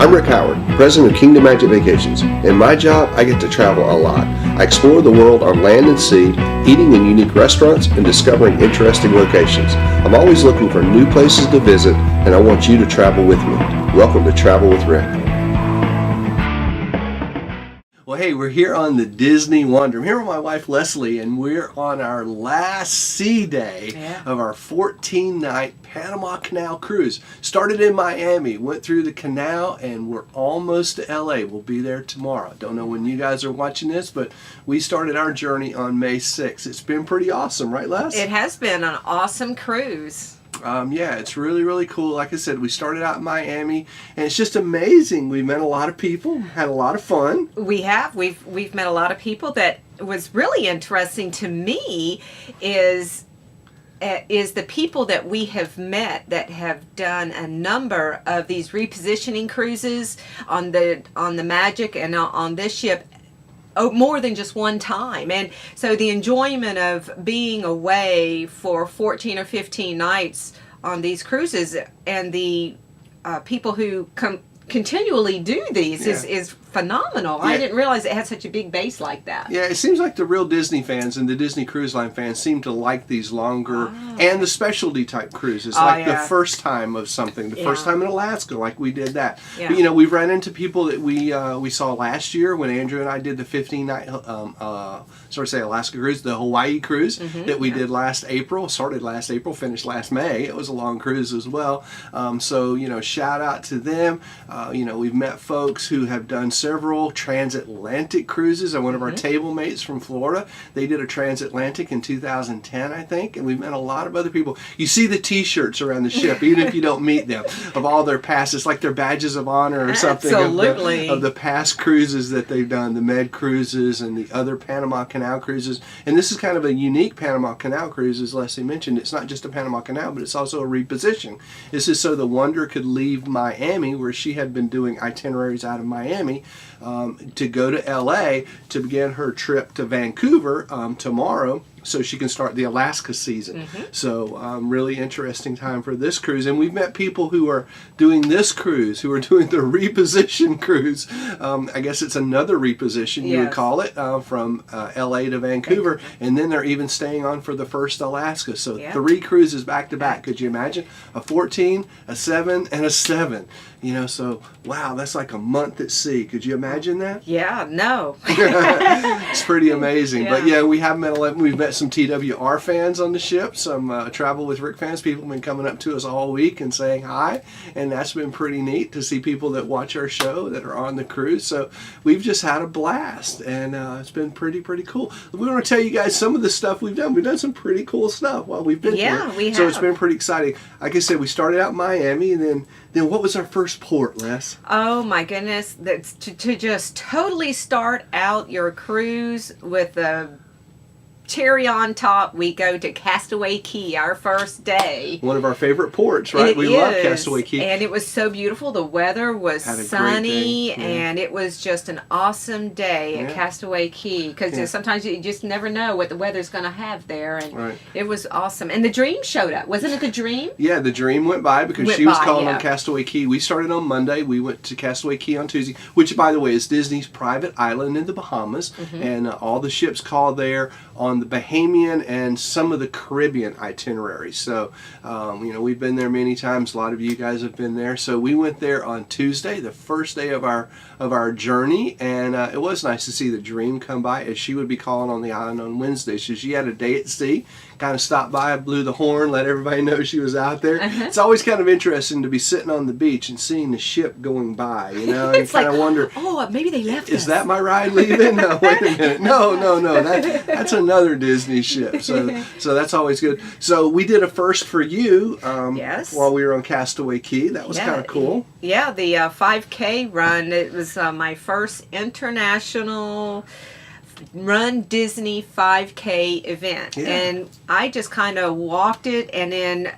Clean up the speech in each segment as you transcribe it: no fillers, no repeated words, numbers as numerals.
I'm Rick Howard, president of Kingdom Magic Vacations. In my job, I get to travel a lot. I explore the world on land and sea, eating in unique restaurants and discovering interesting locations. I'm always looking for new places to visit, and I want you to travel with me. Welcome to Travel with Rick. Well, hey, we're here on the Disney Wonder. I'm here with my wife, Leslie, and we're on our last sea day of our 14-night Panama Canal cruise. Started in Miami, went through the canal, and we're almost to LA. We'll be there tomorrow. Don't know when you guys are watching this, but we started our journey on May 6th. It's been pretty awesome, right, Les? It has been an awesome cruise. Yeah, it's really, really cool. Like I said, we started out in Miami, and it's just amazing. We met a lot of people, had a lot of fun. We have. We've met a lot of people. That was really interesting to me is the people that we have met that have done a number of these repositioning cruises on the Magic and on this ship. Oh, more than just one time. And so the enjoyment of being away for 14 or 15 nights on these cruises and the people who continually do these is phenomenal. Yeah. I didn't realize it had such a big base like that. Yeah, it seems like the real Disney fans and the Disney Cruise Line fans seem to like these longer and the specialty type cruises, like the first time of something, the first time in Alaska, like we did that. Yeah. But, you know, we've run into people that we saw last year when Andrew and I did the 15-night Alaska cruise, the Hawaii cruise that we did last April, started last April, finished last May. It was a long cruise as well. So, you know, shout out to them. You know, we've met folks who have done several transatlantic cruises. One of our table mates from Florida, they did a transatlantic in 2010, I think, and we've met a lot of other people. You see the t-shirts around the ship, even if you don't meet them, of all their past. It's like their badges of honor or something of the past cruises that they've done, the Med cruises and the other Panama Canal cruises. And this is kind of a unique Panama Canal cruise, as Leslie mentioned. It's not just a Panama Canal, but it's also a reposition. This is so the Wonder could leave Miami, where she had been doing itineraries out of Miami, to go to LA to begin her trip to Vancouver tomorrow, so she can start the Alaska season. So really interesting time for this cruise. And we've met people who are doing this cruise, who are doing the reposition cruise. I guess it's another reposition, you would call it, from LA to Vancouver. And then they're even staying on for the first Alaska. So 3 cruises back to back. Could you imagine? A 14, a 7, and a 7. You know, so wow, that's like a month at sea. Could you imagine that? Yeah, no. It's pretty amazing. But yeah, we've met some TWR fans on the ship, some Travel with Rick fans. People have been coming up to us all week and saying hi, and that's been pretty neat to see people that watch our show that are on the cruise. So we've just had a blast, and it's been pretty cool. We want to tell you guys some of the stuff we've done. We've done some pretty cool stuff while we've been here. Yeah, we have. So it's been pretty exciting. Like I said, we started out in Miami, and then what was our first port, Les? Oh my goodness, that's to just totally start out your cruise with a cherry on top, we go to Castaway Key, our first day. One of our favorite ports, right? We love Castaway Key. And it was so beautiful. The weather was sunny, and it was just an awesome day at Castaway Key, because sometimes you just never know what the weather's going to have there. And it was awesome. And the Dream showed up. Wasn't it the Dream? Yeah, the Dream went by because she was calling on Castaway Key. We started on Monday. We went to Castaway Key on Tuesday, which, by the way, is Disney's private island in the Bahamas. And all the ships call there on the Bahamian and some of the Caribbean itineraries. So, you know, we've been there many times. A lot of you guys have been there. So we went there on Tuesday, the first day of our journey, and it was nice to see the Dream come by, as she would be calling on the island on Wednesday. So she had a day at sea, kind of stopped by, blew the horn, let everybody know she was out there. It's always kind of interesting to be sitting on the beach and seeing the ship going by, you know, and kind of wonder, oh, maybe they left us. Is that my ride leaving? No, wait a minute. No. That's another Disney ship. So that's always good. So we did a first for you while we were on Castaway Key. That was kind of cool. Yeah, the 5K run. It was my first international Run Disney 5K event. Yeah. And I just kind of walked it and then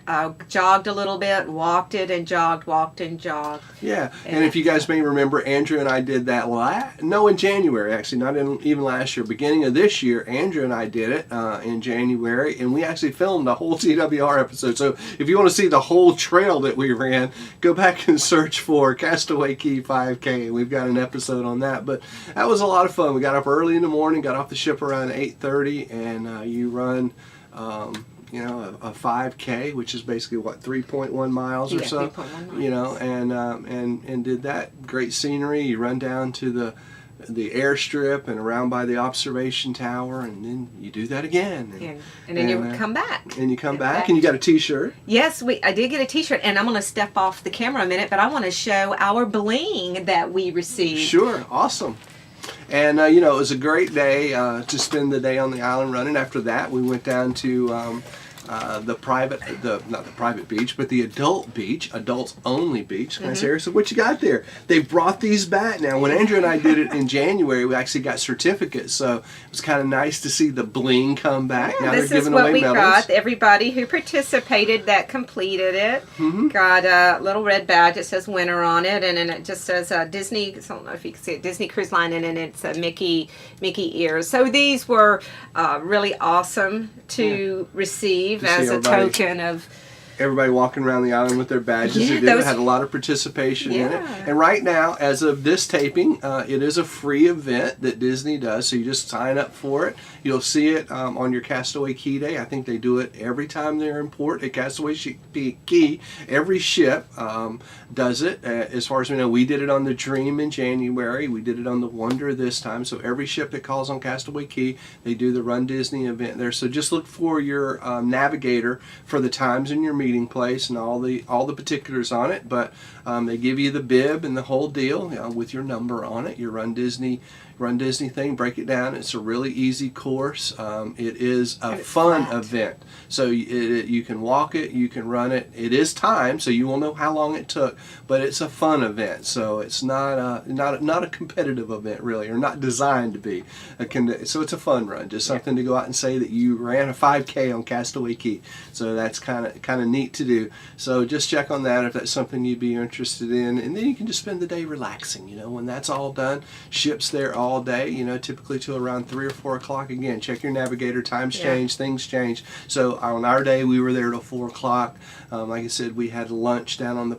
jogged a little bit, walked it and jogged, walked and jogged. Yeah, and if you guys may remember, Andrew and I did that in January, actually, not even last year. Beginning of this year, Andrew and I did it in January, and we actually filmed a whole TWR episode. So if you want to see the whole trail that we ran, go back and search for Castaway Key 5K, and we've got an episode on that. But that was a lot of fun. We got up early in the morning, got off the ship around 8:30, and you run a 5K, which is basically 3.1 miles or so. 3.1 miles. And did that. Great scenery. You run down to the airstrip and around by the observation tower, and then you do that again. And then you come back. And you come back, and you got a T-shirt. Yes, I did get a T-shirt, and I'm going to step off the camera a minute, but I want to show our bling that we received. Sure, awesome. And it was a great day to spend the day on the island running. After that, we went down to not the private beach, but the adult beach, adults only beach. Can I say, so what you got there? They've brought these back now. When Andrew and I did it in January, we actually got certificates, so it was kind of nice to see the bling come back. Yeah, now this they're is giving what away we medals. got. Everybody who participated that completed it got a little red badge that says winner on it, and then it just says Disney. I don't know if you can see it, Disney Cruise Line, and then it's a Mickey ears. So these were really awesome to receive as a token of everybody walking around the island with their badges. Yeah, It had a lot of participation in it. And right now, as of this taping, it is a free event that Disney does, so you just sign up for it. You'll see it on your Castaway Key Day. I think they do it every time they're in port at Castaway Key. Every ship does it. As far as we know, we did it on the Dream in January. We did it on the Wonder this time. So every ship that calls on Castaway Key, they do the Run Disney event there. So just look for your navigator for the times in your meeting place and all the particulars on it. But they give you the bib and the whole deal, with your number on it, your Run Disney thing. Break it down. It's a really easy course. It is a fun event, so you can walk it, you can run it. It is timed, so you will know how long it took, but it's a fun event, so it's not a competitive event really, or not designed to be. So it's a fun run, just something to go out and say that you ran a 5K on Castaway Key. So that's kind of neat to do. So just check on that if that's something you'd be interested in, and then you can just spend the day relaxing. When that's all done, ship's there all day, typically till around 3 or 4 o'clock. Again, check your navigator. Times change, things change. So on our day, we were there till 4 o'clock. Like I said, we had lunch down on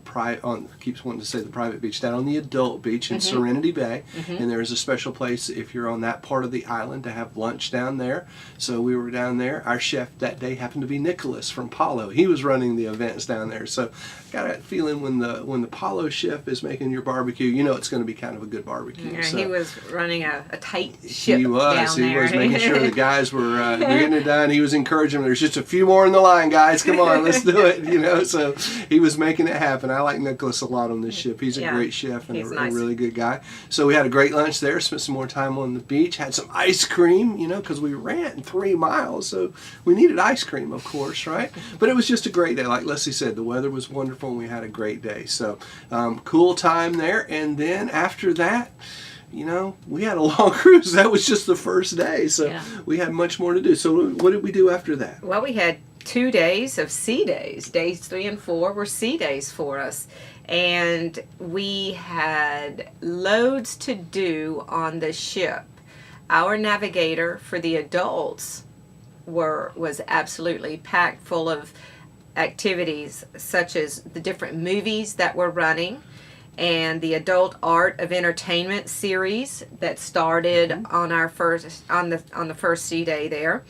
keeps wanting to say the private beach, down on the adult beach in Serenity Bay. And there is a special place if you're on that part of the island to have lunch down there. So we were down there. Our chef that day happened to be Nicholas from Palo. He was running the events down there. So got that feeling when the Palo chef is making your barbecue, it's going to be kind of a good barbecue. Yeah, so, he was running a tight ship. He was there. making sure the guys were getting it done. He was encouraging them. There's just a few more in the line, guys. Come on, let's do it. So he was making it happen. I like Nicholas a lot on this ship. He's a great chef and a really good guy. So we had a great lunch there. Spent some more time on the beach. Had some ice cream, because we ran 3 miles, so we needed ice cream, of course, right? But it was just a great day. Like Leslie said, the weather was wonderful and we had a great day. So cool time there. And then after that, we had a long cruise. That was just the first day, so we had much more to do. So what did we do after that? Well, we had 2 days of sea days. Days 3 and 4 were sea days for us. And we had loads to do on the ship. Our navigator for the adults was absolutely packed full of activities, such as the different movies that were running, and the adult art of entertainment series that started on the first sea day there.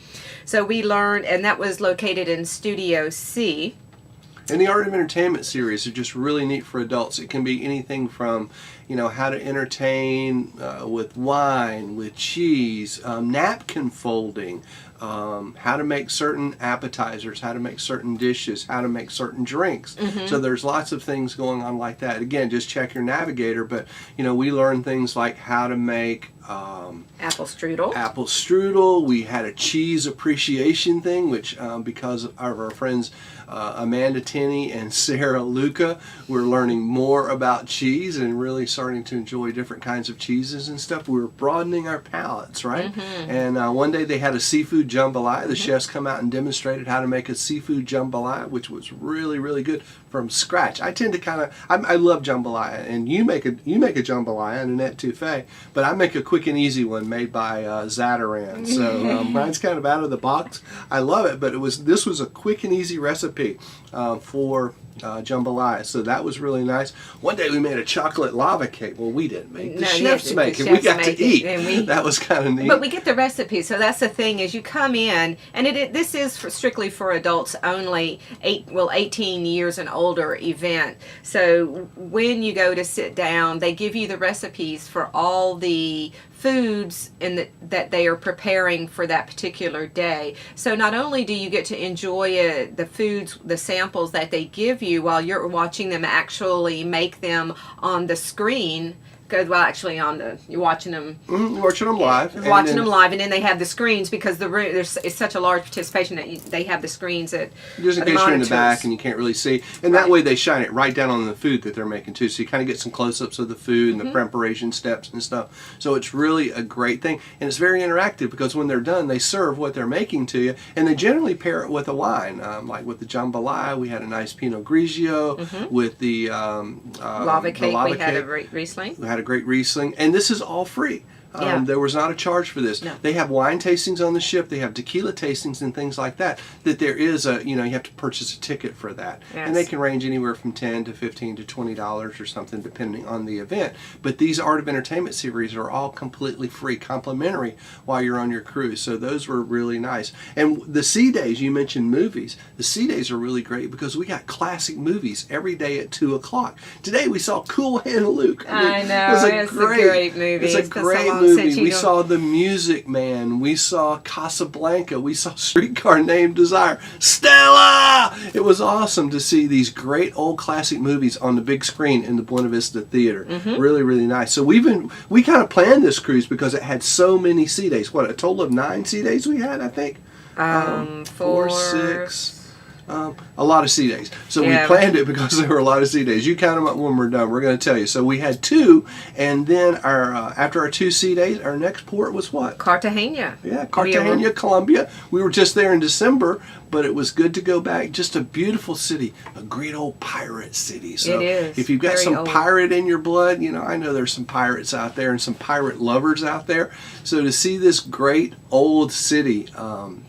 So we learned, and that was located in Studio C. And the art of entertainment series are just really neat for adults. It can be anything from, how to entertain with wine, with cheese, napkin folding, how to make certain appetizers, how to make certain dishes, how to make certain drinks. Mm-hmm. So there's lots of things going on like that. Again, just check your navigator, but we learned things like how to make apple strudel. Apple strudel. We had a cheese appreciation thing, which because of our friends Amanda Tenney and Sarah Luca, we're learning more about cheese and really starting to enjoy different kinds of cheeses and stuff. We were broadening our palates, right? Mm-hmm. And one day they had a seafood jambalaya. The chefs come out and demonstrated how to make a seafood jambalaya, which was really, really good from scratch. I tend to I love jambalaya, and you make a jambalaya, Annette Touffet, but I make a quick and easy one made by Zataran. So mine's kind of out of the box. I love it, but this was a quick and easy recipe for jambalaya, so that was really nice. One day we made a chocolate lava cake. Well, we didn't make it. The chefs make it. We got to eat. That was kind of neat. But we get the recipe, so that's the thing is you come in, and this is strictly for adults only, 18 years and older event. So when you go to sit down, they give you the recipes for all the foods that they are preparing for that particular day. So not only do you get to enjoy the foods, the samples that they give you while you're watching them actually make them on the screen. You're watching them. Mm-hmm, watching them live. And then they have the screens because the room it's such a large participation that they have the screens at just in case you're in the back and you can't really see. And that way they shine it right down on the food that they're making too. So you kind of get some close-ups of the food and the preparation steps and stuff. So it's really a great thing. And it's very interactive because when they're done, they serve what they're making to you. And they generally pair it with a wine. Like with the jambalaya, we had a nice Pinot Grigio. With the lava cake, we had a Riesling. We had a great Riesling, and this is all free. There was not a charge for this. No. They have wine tastings on the ship. They have tequila tastings and things like that. That there is you have to purchase a ticket for that, and they can range anywhere from $10 to $15 to $20 or something depending on the event. But these Art of Entertainment series are all completely free, complimentary while you're on your cruise. So those were really nice. And the sea days, you mentioned movies. The sea days are really great because we got classic movies every day at 2:00. Today we saw Cool Hand Luke. I know it's a great movie. It's a great movie. We saw The Music Man. We saw Casablanca. We saw Streetcar Named Desire. Stella! It was awesome to see these great old classic movies on the big screen in the Buena Vista Theater. Really, really nice. So we kind of planned this cruise because it had so many sea days. What, a total of 9 sea days we had, I think? 4, 6... a lot of sea days. So we planned it because there were a lot of sea days. You count them up when we're done. We're going to tell you. So we had 2, and then after our 2 sea days, our next port was what? Cartagena. Yeah, Cartagena, Colombia. We were just there in December, but it was good to go back. Just a beautiful city, a great old pirate city. So it is. If you've got very some old pirate in your blood, I know there's some pirates out there and some pirate lovers out there. So to see this great old city,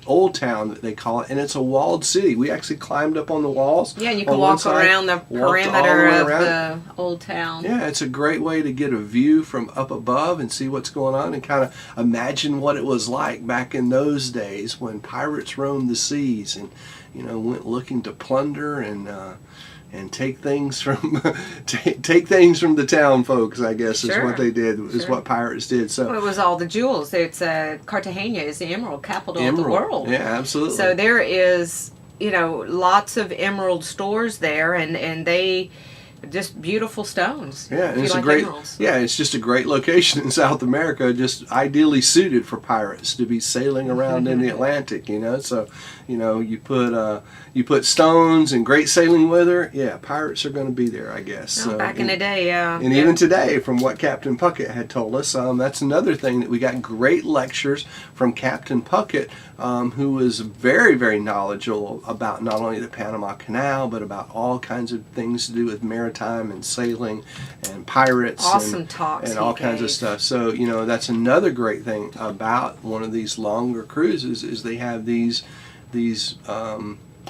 Old Town that they call it, and it's a walled city. We actually climbed up on the walls. Yeah, and you can walk around the perimeter of the old town. Yeah, it's a great way to get a view from up above and see what's going on and kind of imagine what it was like back in those days when pirates roamed the seas and went looking to plunder and take things from take things from the town folks, I guess. Is what they did, is what pirates did. So it was all the jewels. It's Cartagena is the emerald capital of the world. Yeah, absolutely. So there is lots of emerald stores there, and they just beautiful stones. Yeah, and it's just a great location in South America, just ideally suited for pirates to be sailing around in the Atlantic. So you put stones and great sailing weather. Yeah, pirates are going to be there, I guess. So, back in the day, yeah. And even today, from what Captain Puckett had told us, that's another thing that we got great lectures from Captain Puckett, who was very, very knowledgeable about not only the Panama Canal, but about all kinds of things to do with maritime and sailing and pirates. Awesome talks and all kinds of stuff. So, that's another great thing about one of these longer cruises is they have these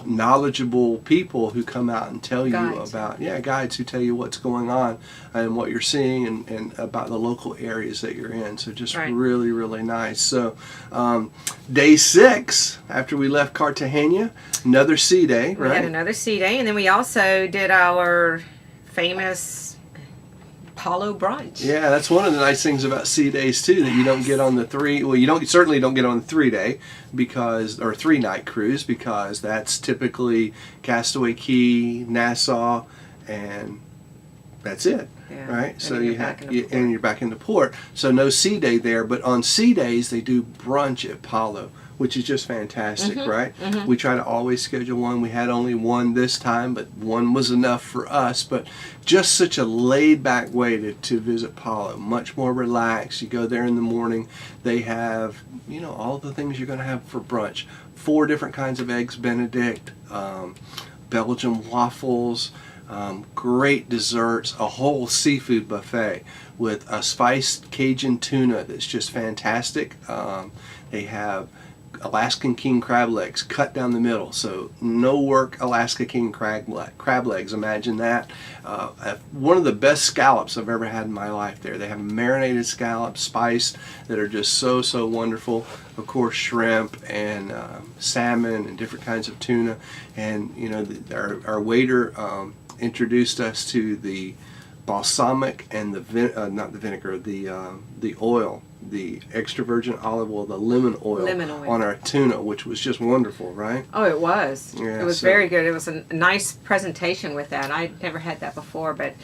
knowledgeable people who come out and tell you about guides who tell you what's going on and what you're seeing and about the local areas that you're in. So just really, really nice. So day 6 after we left Cartagena, another sea day. We had another sea day, and then we also did our famous Palo brunch. Yeah, that's one of the nice things about sea days too, that you don't get on the certainly don't get on the 3-day or 3-night cruise, because that's typically Castaway Key, Nassau, and that's it. Yeah. Right, so and you're back into port. So no sea day there, but on sea days they do brunch at Palo, which is just fantastic, right? We try to always schedule one. We had only one this time, but one was enough for us. But just such a laid-back way to visit Palo. Much more relaxed. You go there in the morning. They have, all the things you're going to have for brunch. 4 different kinds of eggs Benedict, Belgian waffles, great desserts, a whole seafood buffet with a spiced Cajun tuna that's just fantastic. They have Alaskan king crab legs cut down the middle, so no work Alaska king crab legs, imagine that. One of the best scallops I've ever had in my life there. They have marinated scallops, spiced, that are just so wonderful. Of course, shrimp and salmon and different kinds of tuna. And our waiter introduced us to the balsamic and the oil, the extra virgin olive oil, the lemon oil on our tuna, which was just wonderful, right? Oh, it was. Yeah, it was very good. It was a nice presentation with that. I'd never had that before, but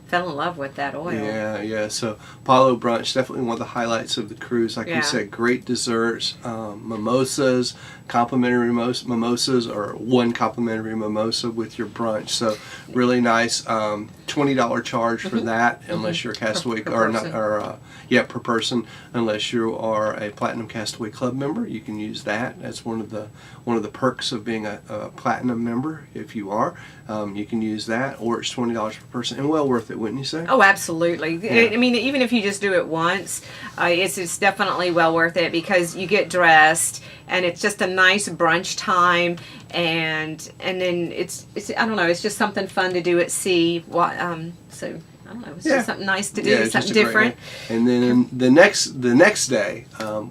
fell in love with that oil. Yeah. So Palo brunch, definitely one of the highlights of the cruise. Like we said, great desserts, mimosas, complimentary mimosas, or one complimentary mimosa with your brunch. So really nice. $20 charge for that, unless you're a Castaway per person. Unless you are a Platinum Castaway Club member, you can use that. That's one of the perks of being a Platinum member. If you are, you can use that, or it's $20 per person, and well worth it, wouldn't you say? Oh, absolutely. Yeah. I mean, even if you just do it once, it's definitely well worth it, because you get dressed and it's just a nice brunch time, and then it's I don't know, it's just something fun to do at sea. So I don't know, it's just something nice to do, something different. And then the next day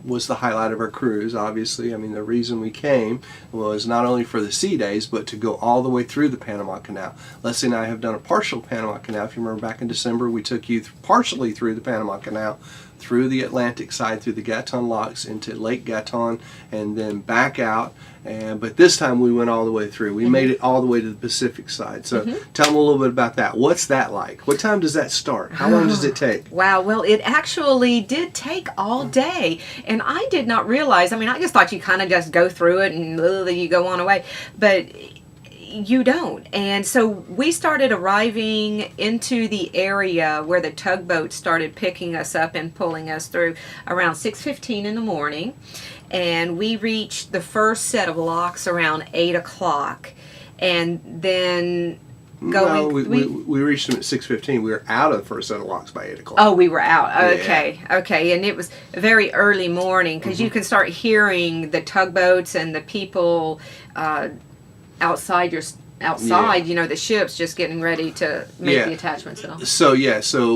was the highlight of our cruise. Obviously, I mean, the reason we came was not only for the sea days, but to go all the way through the Panama Canal. Leslie and I have done a partial Panama Canal. If you remember back in December, we took you partially through the Panama Canal, through the Atlantic side, through the Gatun locks into Lake Gatun, and then back out. But this time we went all the way through. We made it all the way to the Pacific side. So tell them a little bit about that. What's that like? What time does that start? How long does it take? Wow, well, it actually did take all day. And I did not realize, I mean, I just thought you kind of just go through it and you go on away. But you don't. And so we started arriving into the area where the tugboat started picking us up and pulling us through around 6:15 in the morning. And we reached the first set of locks around 8 o'clock. And then we reached them at 6:15. We were out of the first set of locks by 8 o'clock. Oh, we were out. Okay. And it was a very early morning, because you can start hearing the tugboats and the people outside, the ships just getting ready to make the attachments and all. So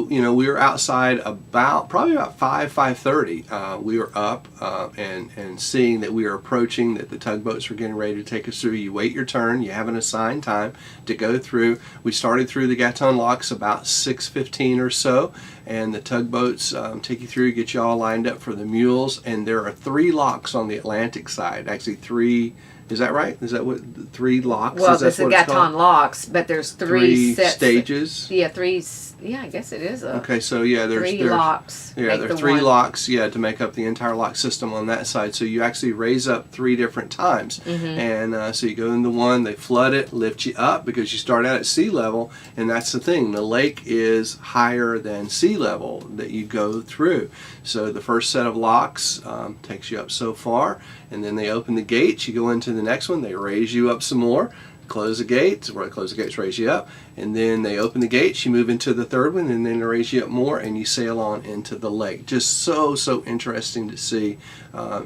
we were outside probably about 5:30. We were up and seeing that we were approaching, that the tugboats were getting ready to take us through. You wait your turn. You have an assigned time to go through. We started through the Gatun locks about 6:15 or so, and the tugboats take you through, get you all lined up for the mules. And there are 3 locks on the Atlantic side. Actually, 3. Is that right? Is that what 3 locks? Well, there's the Gatun locks, but there's 3 sets. Stages. Yeah, 3. Yeah, I guess it is. Okay, so there's 3 locks. Yeah, there are 3 locks. Yeah, to make up the entire lock system on that side. So you actually raise up 3 different times, and so you go into one, they flood it, lift you up, because you start out at sea level, and that's the thing. The lake is higher than sea level that you go through. So the first set of locks takes you up so far, and then they open the gates. You go into the next one, they raise you up some more. Close the gates, raise you up, and then they open the gates, you move into the third one, and then they raise you up more, and you sail on into the lake. Just so interesting to see.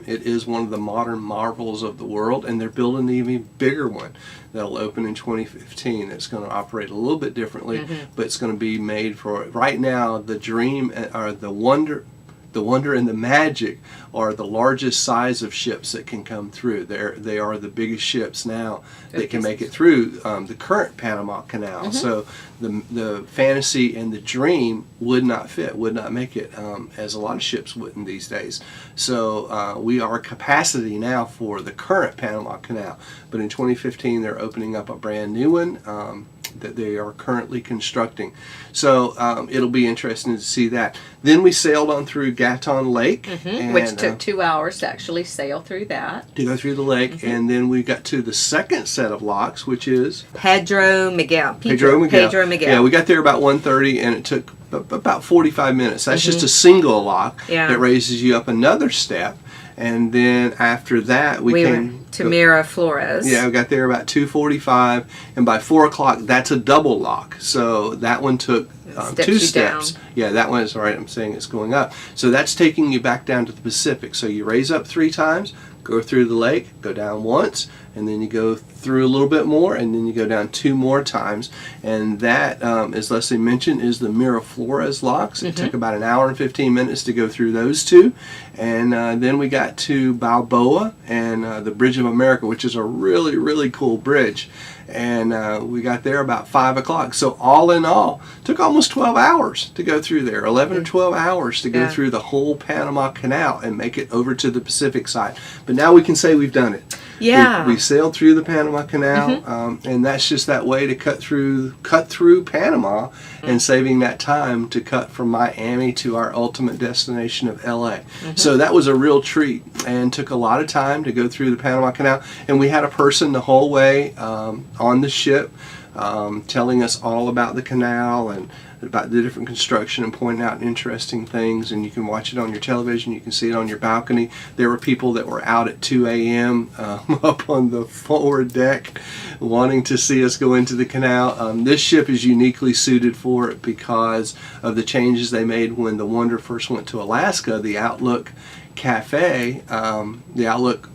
It is one of the modern marvels of the world, and they're building an even bigger one that'll open in 2015. It's going to operate a little bit differently, but it's going to be made for, right now, the dream, or the wonder, the wonder and the magic are the largest size of ships that can come through. They are the biggest ships now that can make it through the current Panama Canal. So the Fantasy and the Dream would not fit, would not make it, as a lot of ships wouldn't these days. So we are capacity now for the current Panama Canal. But in 2015, they're opening up a brand new one that they are currently constructing. So it'll be interesting to see that. Then we sailed on through Gatun Lake. And, which took 2 hours to actually sail through that. To go through the lake. And then we got to the second set of locks, which is Pedro Miguel. Pedro Miguel. Yeah, we got there about 1:30, and it took about 45 minutes. That's just a single lock that raises you up another step. And then after that, we came to Miraflores. Yeah, we got there about 2:45, and by 4 o'clock, that's a double lock. So that one took 2 steps. Down. Yeah, that one is right. I'm saying it's going up. So that's taking you back down to the Pacific. So you raise up 3 times, go through the lake, go down once, and then you go through a little bit more, and then you go down 2 more times. And that, as Leslie mentioned, is the Miraflores locks. It took about an hour and 15 minutes to go through those 2. And then we got to Balboa and the Bridge of America, which is a really, really cool bridge. And we got there about 5 o'clock. So all in all, it took almost 12 hours to go through there, 11 or 12 hours to go through the whole Panama Canal and make it over to the Pacific side. But now we can say we've done it. Yeah, we sailed through the Panama Canal, and that's just that way to cut through Panama and saving that time to cut from Miami to our ultimate destination of LA. So that was a real treat and took a lot of time to go through the Panama Canal. And we had a person the whole way on the ship telling us all about the canal and about the different construction and pointing out interesting things. And you can watch it on your television, you can see it on your balcony. There were people that were out at 2 a.m. Up on the forward deck wanting to see us go into the canal. This ship is uniquely suited for it because of the changes they made when the Wonder first went to Alaska. The Outlook Cafe, the Outlook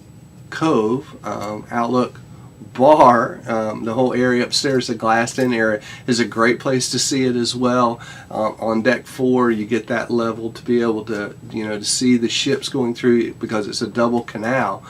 Cove, Outlook Bar, the whole area upstairs, the glassed-in area, is a great place to see it as well. On deck 4, you get that level to be able to, to see the ships going through because it's a double canal.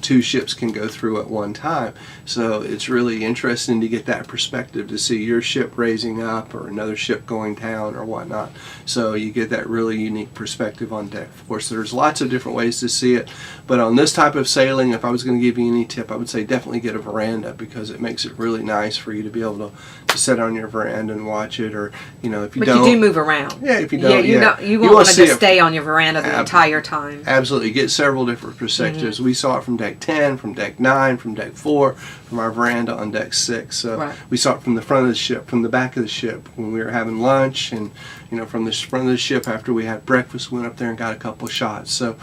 2 ships can go through at one time, so it's really interesting to get that perspective to see your ship raising up or another ship going down or whatnot. So you get that really unique perspective on deck 4. So there's lots of different ways to see it, but on this type of sailing, if I was going to give you any tip, I would say definitely get a veranda because it makes it really nice for you to be able to sit on your veranda and watch it, or if you don't. But you do move around. Yeah, if you don't, you won't want to just stay on your veranda the entire time. Absolutely, get several different perspectives. We saw it from deck 10, from deck 9, from deck 4, from our veranda on deck 6. So we saw it from the front of the ship, from the back of the ship when we were having lunch, and from the front of the ship after we had breakfast, went up there and got a couple of shots. So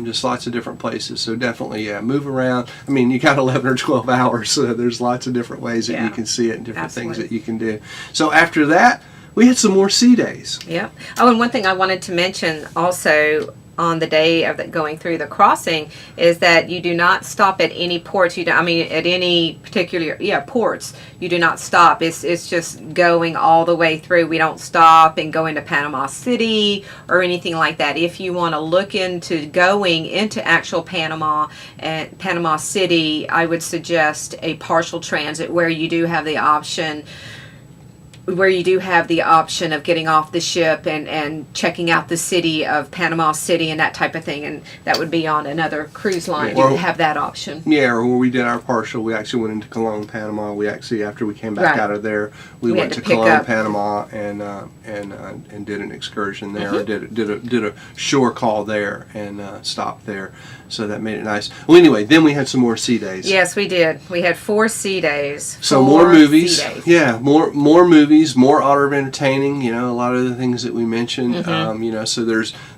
just lots of different places. So definitely, move around. I mean, you got 11 or 12 hours, so there's lots of different ways that you can see it and different things that you can do. So after that, we had some more sea days. Yep. Oh, and one thing I wanted to mention also on the day of going through the crossing is that you do not stop at any ports. At any particular ports, you do not stop. It's just going all the way through. We don't stop and go into Panama City or anything like that. If you want to look into going into actual Panama and Panama City, I would suggest a partial transit where you do have the option of getting off the ship and checking out the city of Panama City and that type of thing, and that would be on another cruise line. You have that option. Yeah, or when we did our partial, we actually went into Cologne, Panama. We actually, after we came back out of there, we went to Cologne, Panama, and did an excursion there, or did a shore call there and stopped there. So that made it nice. Well, anyway, then we had some more sea days. Yes, we did. We had 4 sea days. So more movies. Yeah, more movies, more outdoor entertaining. A lot of the things that we mentioned. So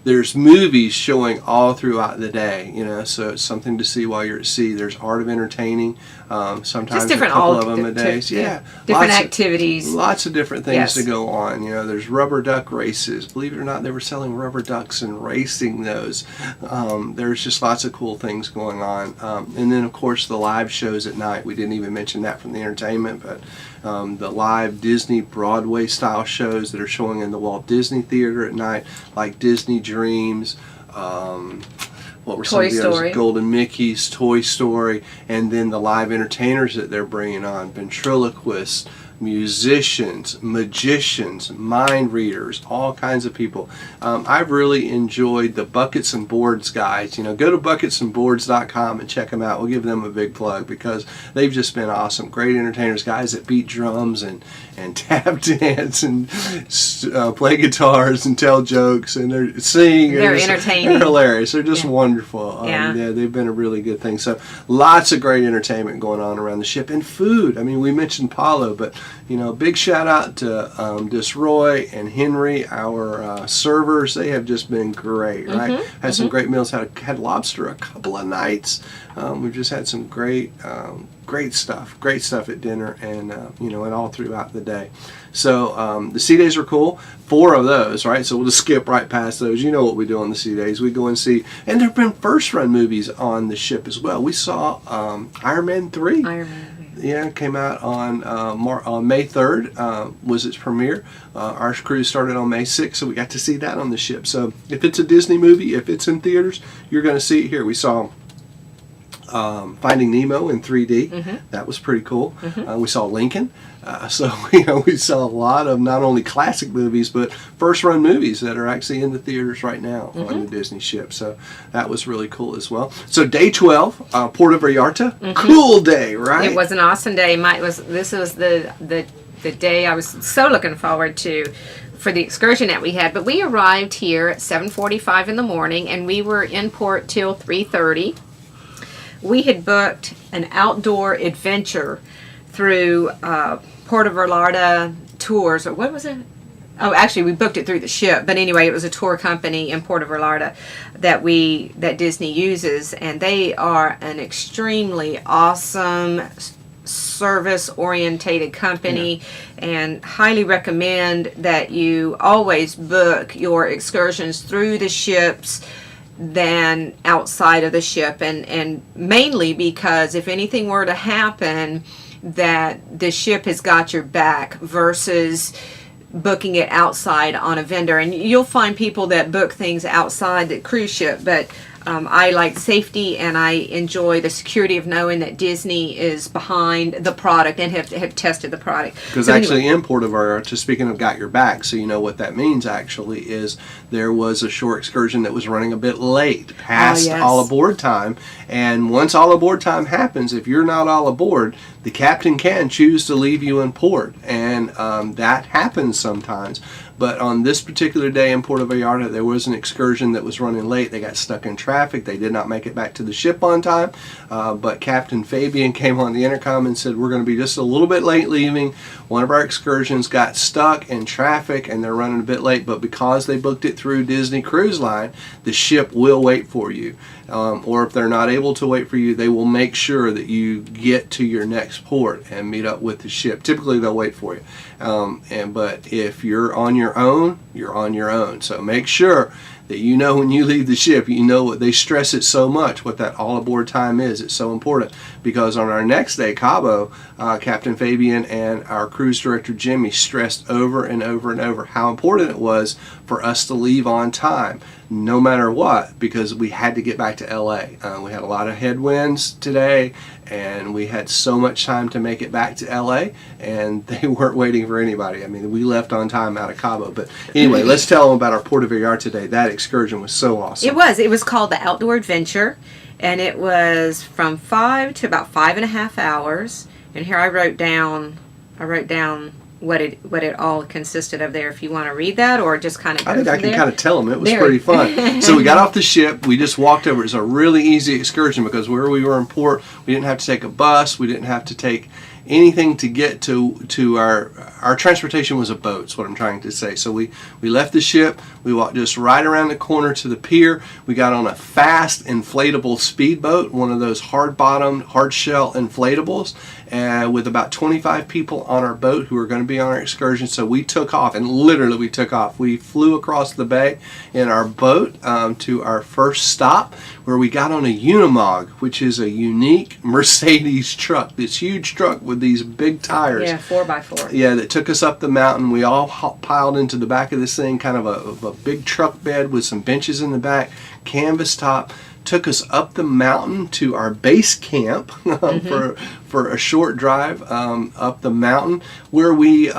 there's movies showing all throughout the day. So it's something to see while you're at sea. There's art of entertaining. Sometimes just different, a couple of them a day. Yeah, different activities. Lots of different things to go on. You know, there's rubber duck races. Believe it or not, they were selling rubber ducks and racing those. There's just lots of cool things going on. And then, of course, the live shows at night. We didn't even mention that from the entertainment, but the live Disney Broadway style shows that are showing in the Walt Disney Theater at night, like Disney Dreams, what were some of the others? Golden Mickey's, Toy Story, and then the live entertainers that they're bringing on, ventriloquists, musicians, magicians, mind readers, all kinds of people. I've really enjoyed the Buckets and Boards guys. You know, go to bucketsandboards.com and check them out. We'll give them a big plug because they've just been awesome. Great entertainers, guys that beat drums and tap dance and play guitars and tell jokes and they're sing. They're entertaining. They're hilarious. They're just wonderful. Yeah, they've been a really good thing. So lots of great entertainment going on around the ship and food. I mean, we mentioned Palo, but you know, big shout out to Disroy and Henry, our servers. They have just been great, right? Had some great meals. Had lobster a couple of nights. We've just had some great stuff at dinner and you know, and all throughout the day. So the sea days were cool. 4 of those, right? So we'll just skip right past those. You know what we do on the sea days. We go and see, and there have been first run movies on the ship as well. We saw Iron Man 3. Iron Man. Yeah, came out on May 3rd, was its premiere. Our cruise started on May 6th, so we got to see that on the ship. So if it's a Disney movie, if it's in theaters, you're going to see it here. We saw Finding Nemo in 3D. That was pretty cool. We saw Lincoln. So you know, we saw a lot of not only classic movies but first run movies that are actually in the theaters right now on the Disney ship. So that was really cool as well. So day 12, Puerto Vallarta, cool day, right? It was an awesome day. This was the day I was so looking forward to for the excursion that we had. But we arrived here at 7:45 in the morning and we were in port till 3:30. We had booked an outdoor adventure through Puerto Vallarta Tours, or what was it? Oh, actually, we booked it through the ship. But anyway, it was a tour company in Puerto Vallarta that Disney uses, and they are an extremely awesome service-orientated company, and highly recommend that you always book your excursions through the ships than outside of the ship, and mainly because if anything were to happen, that the ship has got your back versus booking it outside on a vendor. And you'll find people that book things outside the cruise ship, but I like safety and I enjoy the security of knowing that Disney is behind the product and have tested the product. Because so actually anyway, in Puerto Vallarta, speaking of got your back, so you know what that means actually is there was a shore excursion that was running a bit late, past all aboard time. And once all aboard time happens, if you're not all aboard, the captain can choose to leave you in port. And that happens sometimes. But on this particular day in Puerto Vallarta, there was an excursion that was running late. They got stuck in traffic. They did not make it back to the ship on time. But Captain Fabian came on the intercom and said, we're going to be just a little bit late leaving. One of our excursions got stuck in traffic and they're running a bit late. But because they booked it through Disney Cruise Line, the ship will wait for you. Or if they're not able to wait for you, they will make sure that you get to your next port and meet up with the ship. Typically, they'll wait for you. But if you're on your own, you're on your own. So make sure that you know when you leave the ship, you know what they stress it so much, what that all aboard time is. It's so important because on our next day, Cabo, Captain Fabian and our cruise director Jimmy stressed over and over and over how important it was for us to leave on time, no matter what, because we had to get back to LA. We had a lot of headwinds today and we had so much time to make it back to LA and they weren't waiting for anybody. I mean, we left on time out of Cabo. But anyway, let's tell them about our Puerto Vallarta today. That excursion was so awesome. It was called the Outdoor Adventure and it was from 5 to about 5.5 hours. And here I wrote down what it all consisted of there. If you want to read that or just kind of go I think I can kind of tell them. It was pretty fun. So we got off the ship. We just walked over. It was a really easy excursion because where we were in port, we didn't have to take a bus. We didn't have to take anything to get to our transportation was a boat. Is what I'm trying to say. So we left the ship. We walked just right around the corner to the pier. We got on a fast inflatable speedboat, one of those hard-bottomed, hard-shell inflatables, with about 25 people on our boat who were going to be on our excursion. So we took off, and literally we took off. We flew across the bay in our boat to our first stop, where we got on a Unimog, which is a unique Mercedes truck. This huge truck with these big tires. Yeah, 4x4. Yeah, that took us up the mountain. We all piled into the back of this thing, kind of a big truck bed with some benches in the back, canvas top. Took us up the mountain to our base camp for a short drive up the mountain, where we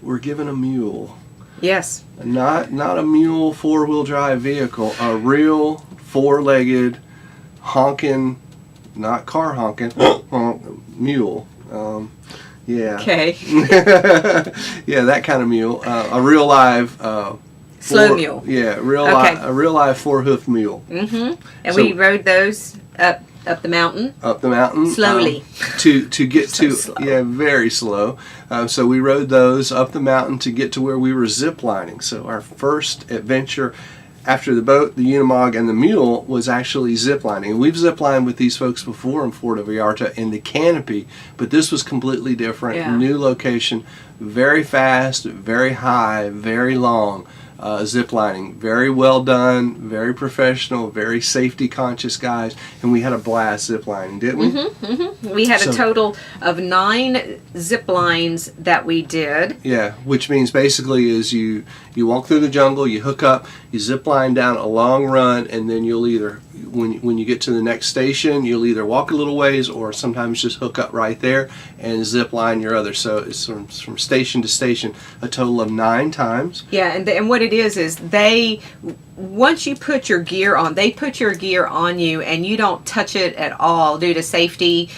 were given a mule. Yes. Not a mule 4-wheel drive vehicle, a real 4-legged honking, not car honking, mule. Yeah. Okay. Yeah, that kind of mule. A real live slow mule. Yeah, a real live 4-hoof mule. Mm-hmm. And so we rode those up the mountain. Up the mountain slowly. To get so to slow. Yeah, very slow. So we rode those up the mountain to get to where we were zip lining. So our first adventure after the boat, the Unimog, and the mule was actually zip lining. We've zip lined with these folks before in Puerto Vallarta in the canopy, but this was completely different. Yeah. New location, very fast, very high, very long. Zip lining, very well done, very professional, very safety conscious guys, and we had a blast zip lining, didn't we? Mm-hmm, mm-hmm. We had a total of 9 zip lines that we did. Yeah, which means basically is you walk through the jungle, you hook up, you zip line down a long run, and then you'll either, when you get to the next station, you'll either walk a little ways or sometimes just hook up right there and zip line your other. So it's from station to station, a total of 9 times. Yeah, and what it is they, once you put your gear on, they put your gear on you, and you don't touch it at all due to safety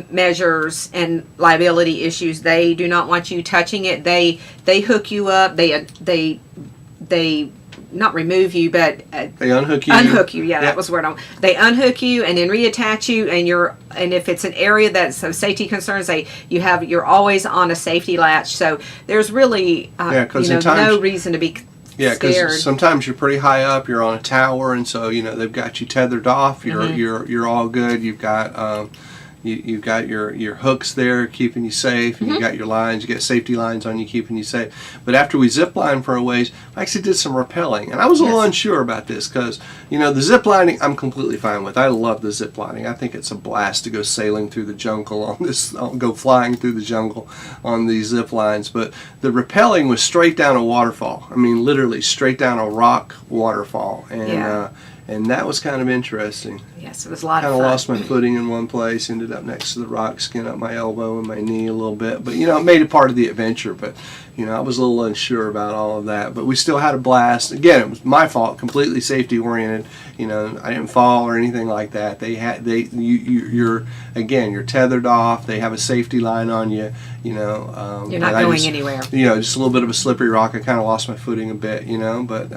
measures and liability issues. They do not want you touching it. They hook you up. They not remove you, but they unhook you. Unhook you, yeah, that was the word. They unhook you and then reattach you, and if it's an area that's of safety concerns, you're always on a safety latch. So there's really no reason to be Yeah, because sometimes you're pretty high up. You're on a tower, and so they've got you tethered off. You're all good. You've got you've got your hooks there keeping you safe, and you got your lines. You got safety lines on you keeping you safe. But after we zip lined for a ways, I actually did some rappelling, and I was a little unsure about this because the zip lining I'm completely fine with. I love the zip lining. I think it's a blast to go sailing through the jungle on this, go flying through the jungle on these zip lines. But the rappelling was straight down a waterfall. I mean, literally straight down a rock waterfall, and that was kind of interesting. Yes, it was a lot of fun. Kind of lost my footing in one place, ended up next to the rock, skinned up my elbow and my knee a little bit. But, it made it part of the adventure. But, I was a little unsure about all of that. But we still had a blast. Again, it was my fault, completely safety oriented. I didn't fall or anything like that. You're tethered off. They have a safety line on you. You're not going anywhere. Just a little bit of a slippery rock. I kind of lost my footing a bit. But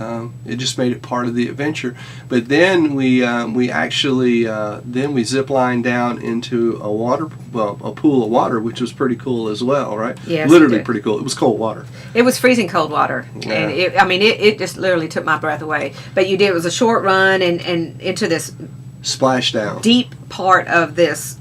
it just made it part of the adventure. But then we actually we zip lined down into a pool of water, which was pretty cool as well, right? Yes, literally pretty cool. It was cold water. It was freezing cold water, and it just literally took my breath away. But it was a short run and into this splashdown deep part of this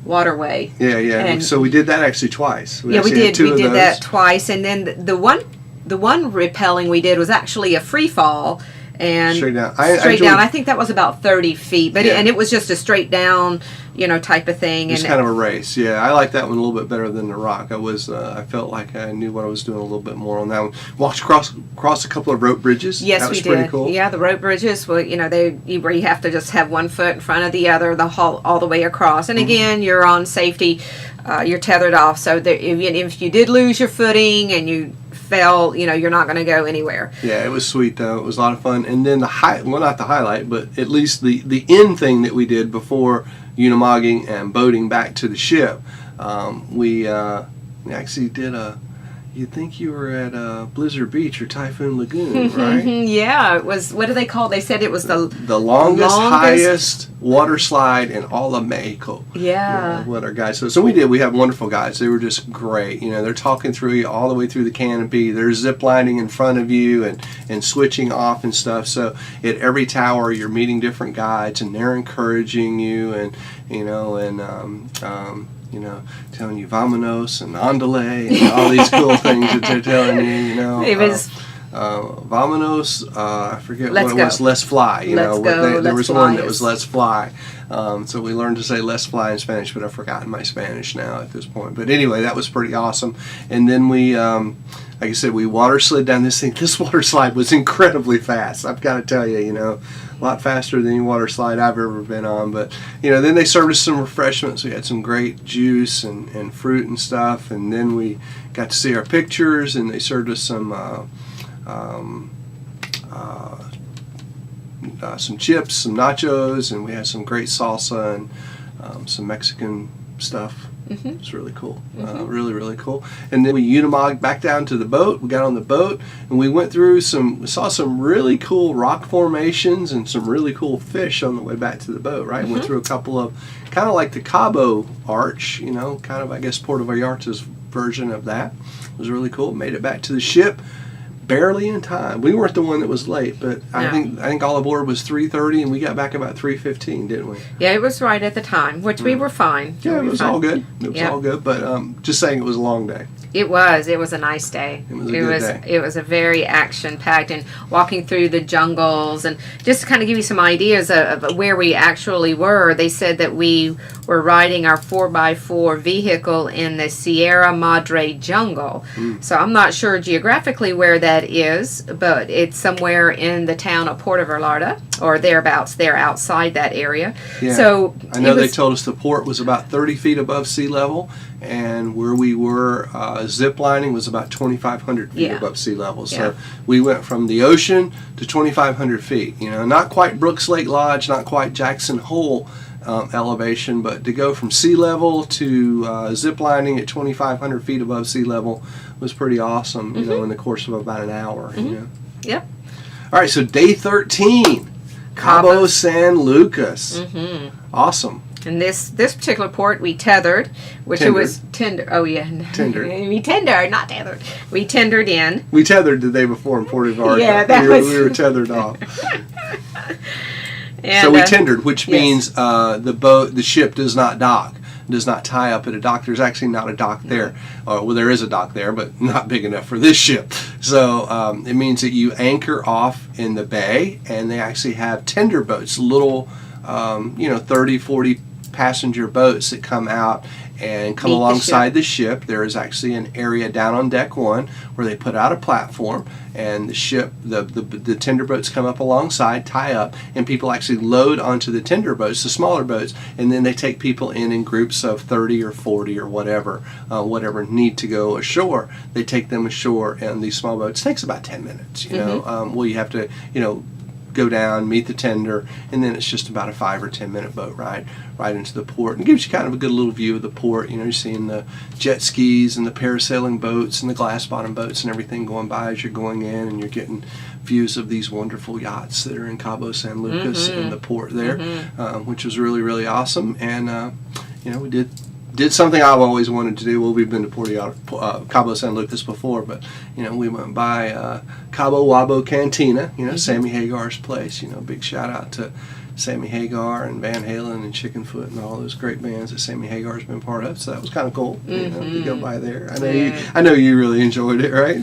waterway. Yeah. And so we did that actually twice. We did that twice, and then the one rappelling we did was actually a free fall. And straight down. I think that was about 30 feet, but it was just a straight down, type of thing. It's kind of a race. Yeah, I like that one a little bit better than the rock. I felt like I knew what I was doing a little bit more on that one. Walked across a couple of rope bridges. Yes, that was we did. Pretty cool. Yeah, the rope bridges. Well, where you have to just have one foot in front of the other, all the way across. And again, you're on safety. You're tethered off, so if you did lose your footing and you fell, you're not going to go anywhere. Yeah, it was sweet though. It was a lot of fun. And then not the highlight, but at least the end thing that we did before unimogging and boating back to the ship, we actually did you'd think you were at Blizzard Beach or Typhoon Lagoon, right? Yeah, it was. What do they call? They said it was the longest, highest water slide in all of Mexico. Yeah. What our guys. So we did. We have wonderful guys. They were just great. They're talking through you all the way through the canopy. They're zip lining in front of you and switching off and stuff. So at every tower, you're meeting different guides, and they're encouraging you, and telling you "Vámonos" and "Andale" and all these cool things that they're telling you. It was "Vámonos." I forget what it was. "Let's fly." There was one that was "Let's fly." So we learned to say "Let's fly" in Spanish, but I've forgotten my Spanish now at this point. But anyway, that was pretty awesome. And then we, like I said, we water slid down this thing. This water slide was incredibly fast. I've got to tell you, a lot faster than any water slide I've ever been on. But then they served us some refreshments. We had some great juice and fruit and stuff. And then we got to see our pictures, and they served us some chips, some nachos, and we had some great salsa and some Mexican stuff. It was really cool. Really, really cool. And then we unimogged back down to the boat. We got on the boat, and we went through we saw some really cool rock formations and some really cool fish on the way back to the boat, right? Went through a couple of, kind of like the Cabo Arch, kind of, I guess, Puerto Vallarta's version of that. It was really cool. Made it back to the ship barely in time. We weren't the one that was late, but I think all aboard was 3:30, and we got back about 3:15, didn't we? Yeah, it was right at the time, which we were fine. Yeah, it was all good. It was all good, but just saying, it was a long day. It was a nice day. It was a good day. It was a very action-packed, and walking through the jungles, and just to kind of give you some ideas of where we actually were, they said that we were riding our 4x4 vehicle in the Sierra Madre jungle. So I'm not sure geographically where that is, but it's somewhere in the town of Puerto Vallarta, or thereabouts. They're outside that area. Yeah. So I know they told us the port was about 30 feet above sea level, and where we were zip lining was about 2,500 feet above sea level. So we went from the ocean to 2,500 feet. Not quite Brooks Lake Lodge, not quite Jackson Hole elevation, but to go from sea level to zip lining at 2,500 feet above sea level was pretty awesome. In the course of about an hour. Yep. All right, so day 13, Cabo San Lucas. Awesome. And this particular port, we tethered, which it was tender. Oh yeah, tendered. We tendered, not tethered. We tendered in. We tethered the day before in Puerto Vallarta. Yeah, we were tethered off. And, so we tendered, which means the ship does not dock, does not tie up at a dock. There's actually not a dock there. Well, there is a dock there, but not big enough for this ship. So it means that you anchor off in the bay, and they actually have tender boats, little 30, 40 passenger boats that come out and come alongside the ship. There is actually an area down on deck 1 where they put out a platform, and the ship, the tender boats come up alongside, tie up, and people actually load onto the tender boats, the smaller boats, and then they take people in groups of 30 or 40 or whatever need to go ashore. They take them ashore in these small boats. It takes about 10 minutes. Well, you have to go down, meet the tender, and then it's just about a 5 or 10 minute boat ride right into the port, and gives you kind of a good little view of the port. You're seeing the jet skis and the parasailing boats and the glass bottom boats and everything going by as you're going in, and you're getting views of these wonderful yachts that are in Cabo San Lucas in the port there, which was really, really awesome. And we did something I've always wanted to do. Well, we've been to Cabo San Lucas before, but we went by Cabo Wabo Cantina, Sammy Hagar's place. Big shout out to Sammy Hagar and Van Halen and Chickenfoot and all those great bands that Sammy Hagar's been part of. So that was kind of cool, to go by there. I know you really enjoyed it, right?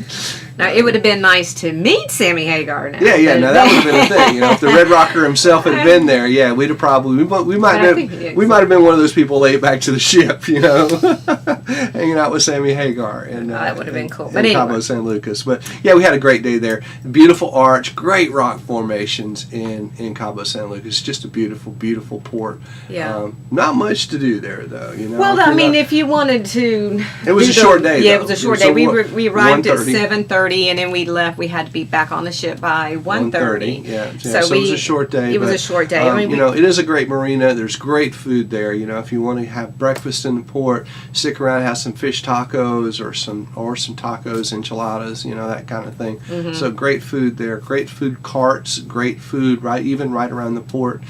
Now, it would have been nice to meet Sammy Hagar now. Yeah, no, that would have been a thing. If the Red Rocker himself had been there, we'd have probably, we might have been one of those people late back to the ship, hanging out with Sammy Hagar. And that would have been cool. But anyway. Cabo San Lucas. But we had a great day there. Beautiful arch, great rock formations in Cabo San Lucas. Just a beautiful, beautiful port. Yeah. Not much to do there, though. Well, if you wanted to. It was a short day. Yeah, it was a short day. We arrived at 7:30. 12:30, and then we left. We had to be back on the ship by 1:30. Yeah. So it was a short day. It was a short day. It is a great marina. There's great food there. If you want to have breakfast in the port, stick around, have some fish tacos or some tacos, enchiladas, that kind of thing. Mm-hmm. So great food there. Great food carts. Great food right around the port.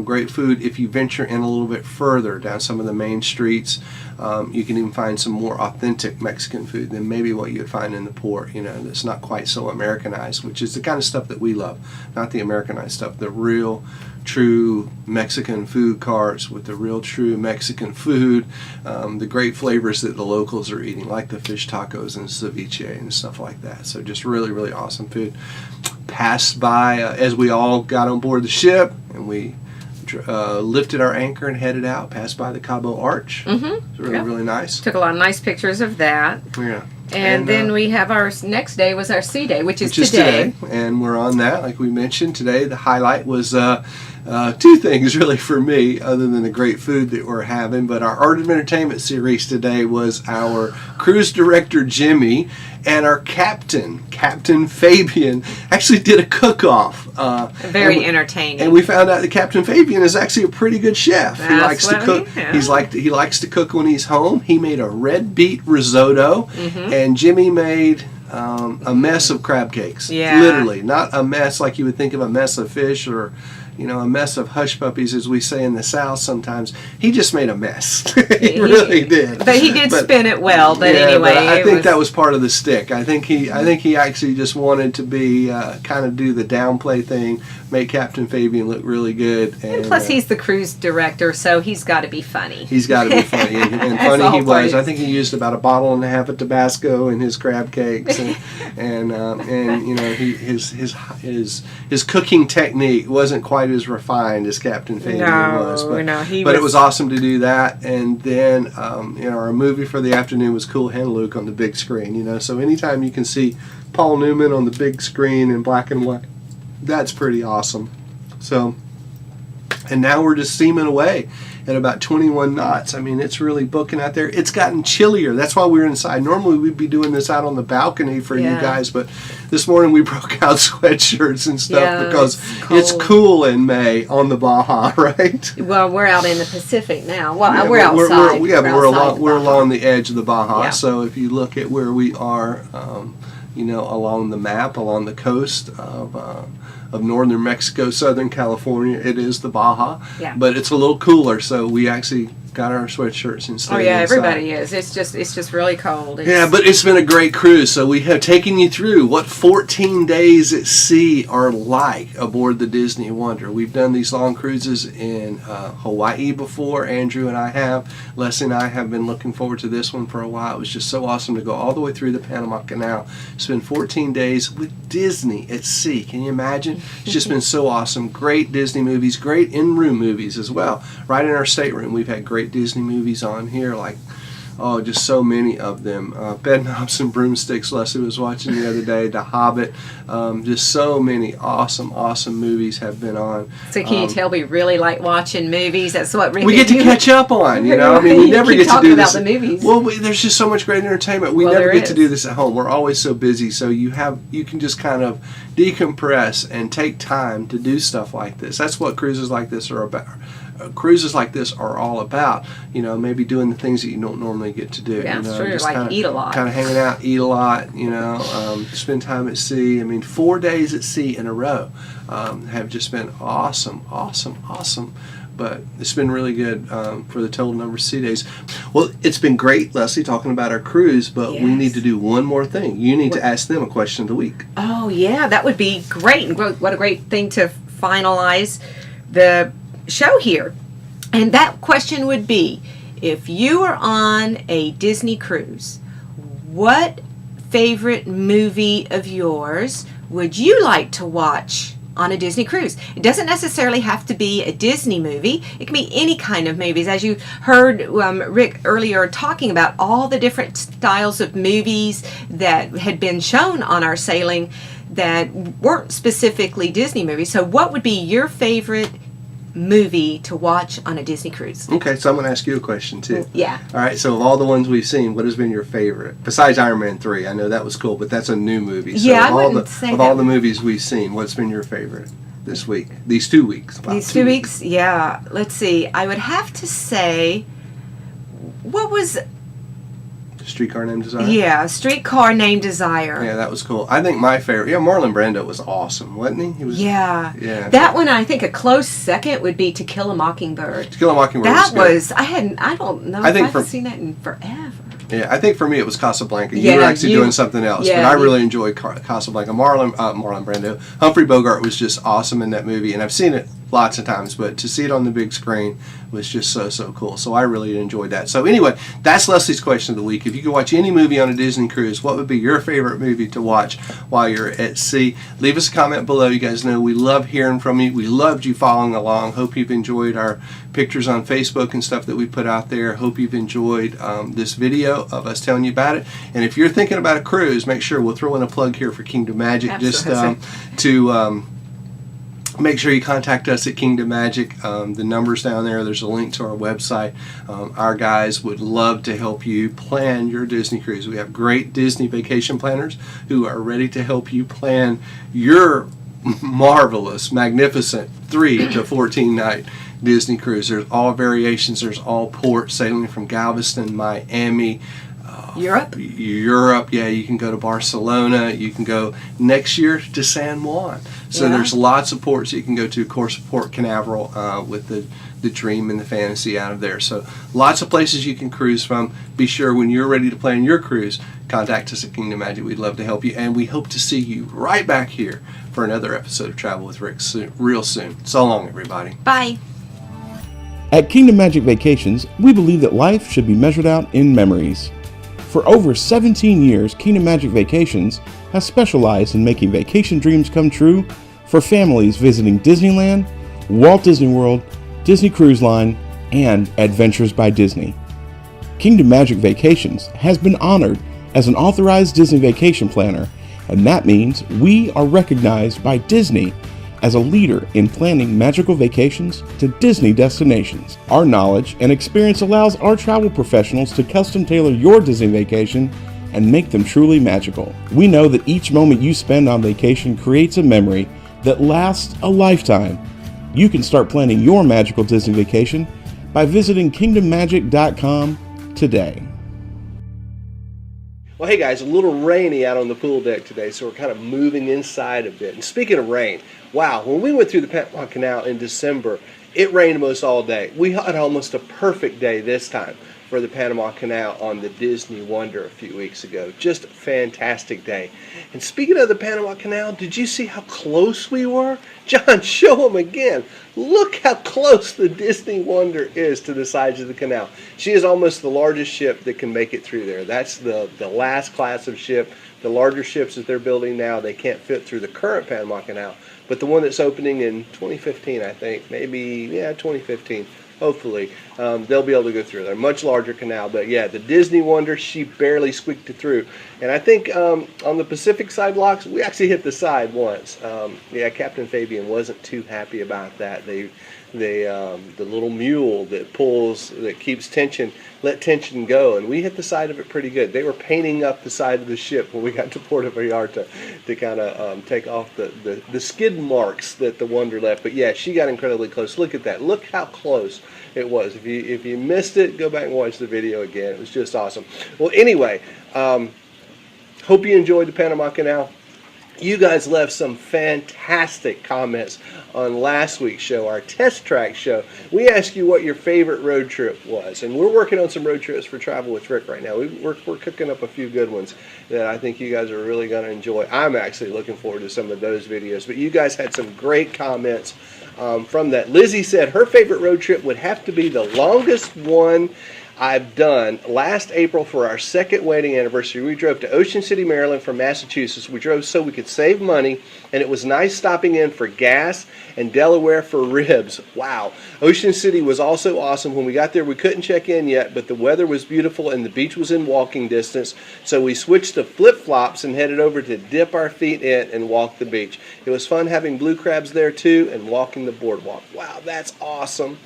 Great food if you venture in a little bit further down some of the main streets. You can even find some more authentic Mexican food than maybe what you would find in the port, that's not quite so Americanized, which is the kind of stuff that we love, not the Americanized stuff, the real, true Mexican food carts with the real, true Mexican food, the great flavors that the locals are eating, like the fish tacos and ceviche and stuff like that. So just really, really awesome food. Passed by, as we all got on board the ship, and we lifted our anchor and headed out, passed by the Cabo Arch. Mm-hmm. It was really, really nice. Took a lot of nice pictures of that. Yeah. And then we have our next day was our sea day, which is today. And we're on that, like we mentioned. Today the highlight was two things really for me, other than the great food that we're having. But our Art of Entertainment series today was our cruise director Jimmy and our captain Fabian actually did a cook-off. Very entertaining. And we found out that Captain Fabian is actually a pretty good chef. He likes to cook. He likes to cook when he's home. He made a red beet risotto, and Jimmy made a mess of crab cakes. Yeah. Literally, not a mess like you would think of a mess of fish or a mess of hush puppies, as we say in the South sometimes. He just made a mess. he really did. But he did spin it well. But anyway, but I think that was part of the stick. I think he actually just wanted to be kind of do the downplay thing, make Captain Fabian look really good. And plus, he's the cruise director, so he's got to be funny. He's got to be funny, and funny he was. I think he used about 1.5 bottles of Tabasco in his crab cakes, and his cooking technique wasn't quite as refined as Captain Fabian was. But it was awesome to do that. And then our movie for the afternoon was Cool Hand Luke on the big screen. So anytime you can see Paul Newman on the big screen in black and white, that's pretty awesome. So, and now we're just steaming away at about 21 knots. I mean, it's really booking out there. It's gotten chillier. That's why we're inside. Normally we'd be doing this out on the balcony for you guys, but this morning we broke out sweatshirts and stuff because it's cool in May on the Baja, right? Well, we're out in the Pacific now. Well, we're outside. We're along the edge of the Baja. Yeah. So if you look at where we are, along the map, along the coast of northern Mexico, southern California, it is the Baja. Yeah. But it's a little cooler, so we actually got our sweatshirts and stayed inside. Everybody is. It's just really cold. But it's been a great cruise. So we have taken you through what 14 days at sea are like aboard the Disney Wonder. We've done these long cruises in Hawaii before. Andrew and I have. Leslie and I have been looking forward to this one for a while. It was just so awesome to go all the way through the Panama Canal. Spend 14 days with Disney at sea. Can you imagine? It's just been so awesome. Great Disney movies, great in-room movies as well. Right in our stateroom, we've had great Disney movies on here, like just so many of them. Bedknobs and Broomsticks, Leslie was watching the other day. The Hobbit, just so many awesome movies have been on. So can you tell we really like watching movies? That's what we get to catch up on. I mean, we never get to do this. About the movies. Well, there's just so much great entertainment. We never get to do this at home. We're always so busy. So you can just kind of decompress and take time to do stuff like this. That's what cruises like this are about. Cruises like this are all about, maybe doing the things that you don't normally get to do. Yeah, that's true. Like eat a lot. Kind of hanging out, eat a lot, spend time at sea. I mean, 4 days at sea in a row have just been awesome. But it's been really good for the total number of sea days. Well, it's been great, Leslie, talking about our cruise, but we need to do one more thing. You need to ask them a question of the week. Oh, yeah, that would be great. What a great thing to finalize the show here. And that question would be, if you are on a Disney cruise, what favorite movie of yours would you like to watch on a Disney cruise? It doesn't necessarily have to be a Disney movie. It can be any kind of movies. As you heard Rick earlier talking about all the different styles of movies that had been shown on our sailing that weren't specifically Disney movies. So what would be your favorite movie to watch on a Disney cruise? Okay, so I'm going to ask you a question too. Yeah. All right, so of all the ones we've seen, what has been your favorite? Besides Iron Man 3, I know that was cool, but that's a new movie. So Yeah, I of wouldn't say of all the movies we've seen, what's been your favorite this week? These 2 weeks. Wow, These 2 weeks? Yeah. Let's see. I would have to say, what was... Streetcar Named Desire? Yeah, Streetcar Named Desire. Yeah, that was cool. I think my favorite, Marlon Brando was awesome, wasn't he? He was. Yeah. Yeah. That one, I think a close second would be To Kill a Mockingbird. To Kill a Mockingbird That was, I don't know I if think I've seen that in forever. Yeah, I think for me it was Casablanca. You Yeah, were actually doing something else, yeah, but I really enjoyed Casablanca. Marlon Brando. Humphrey Bogart was just awesome in that movie, and I've seen it lots of times, but to see it on the big screen was just so cool. So I really enjoyed that. So anyway, that's Leslie's question of the week. If you could watch any movie on a Disney cruise, what would be your favorite movie to watch while you're at sea? Leave us a comment below. You guys know we love hearing from you. We loved you following along. Hope you've enjoyed our pictures on Facebook and stuff that we put out there. Hope you've enjoyed this video of us telling you about it. And if you're thinking about a cruise, make sure we'll throw in a plug here for Kingdom Magic. Absolutely. Just to make sure you contact us at Kingdom Magic. The number's down there. There's a link to our website. Our guys would love to help you plan your Disney cruise. We have great Disney vacation planners who are ready to help you plan your marvelous, magnificent 3 to 14 night Disney cruise. There's all variations. There's all ports sailing from Galveston, Miami, Europe? Europe, yeah. You can go to Barcelona. You can go next year to San Juan. So Yeah. there's lots of ports you can go to. Of course, Port Canaveral with the dream and the fantasy out of there. So lots of places you can cruise from. Be sure when you're ready to plan your cruise, contact us at Kingdom Magic. We'd love to help you. And we hope to see you right back here for another episode of Travel with Rick real soon. So long, everybody. Bye. At Kingdom Magic Vacations, we believe that life should be measured out in memories. For over 17 years, Kingdom Magic Vacations has specialized in making vacation dreams come true for families visiting Disneyland, Walt Disney World, Disney Cruise Line, and Adventures by Disney. Kingdom Magic Vacations has been honored as an authorized Disney vacation planner, and that means we are recognized by Disney as a leader in planning magical vacations to Disney destinations. Our knowledge and experience allows our travel professionals to custom tailor your Disney vacation and make them truly magical. We know that each moment you spend on vacation creates a memory that lasts a lifetime. You can start planning your magical Disney vacation by visiting kingdommagic.com today. Well, hey guys, a little rainy out on the pool deck today, so we're kind of moving inside a bit. And speaking of rain, wow, when we went through the Panama Canal in December, it rained almost all day. We had almost a perfect day this time for the Panama Canal on the Disney Wonder a few weeks ago. Just a fantastic day. And speaking of the Panama Canal, did you see how close we were? John, show them again. Look how close the Disney Wonder is to the sides of the canal. She is almost the largest ship that can make it through there. That's the last class of ship. The larger ships that they're building now, they can't fit through the current Panama Canal. But the one that's opening in 2015, I think, maybe, 2015, hopefully, they'll be able to go through. They're a much larger canal. But yeah, the Disney Wonder, she barely squeaked it through. And I think on the Pacific side locks, we actually hit the side once. Captain Fabian wasn't too happy about that. The little mule that keeps tension, let tension go, and we hit the side of it pretty good. They were painting up the side of the ship when we got to Puerto Vallarta to kind of take off the skid marks that the Wonder left. But yeah, she got incredibly close. Look at that. Look how close it was. If you missed it, go back and watch the video again. It was just awesome. Well, anyway, hope you enjoyed the Panama Canal. You guys left some fantastic comments on last week's show, our test track show. We asked you what your favorite road trip was, and we're working on some road trips for Travel with Rick right now. We're cooking up a few good ones that I think you guys are really going to enjoy. I'm actually looking forward to some of those videos, but you guys had some great comments from that. Lizzie said her favorite road trip would have to be the longest one I've done. Last April for our second wedding anniversary, we drove to Ocean City, Maryland from Massachusetts. We drove so we could save money, and it was nice stopping in for gas and Delaware for ribs. Wow. Ocean City was also awesome. When we got there, we couldn't check in yet, but the weather was beautiful and the beach was in walking distance, so we switched to flip-flops and headed over to dip our feet in and walk the beach. It was fun having blue crabs there too and walking the boardwalk. Wow, that's awesome.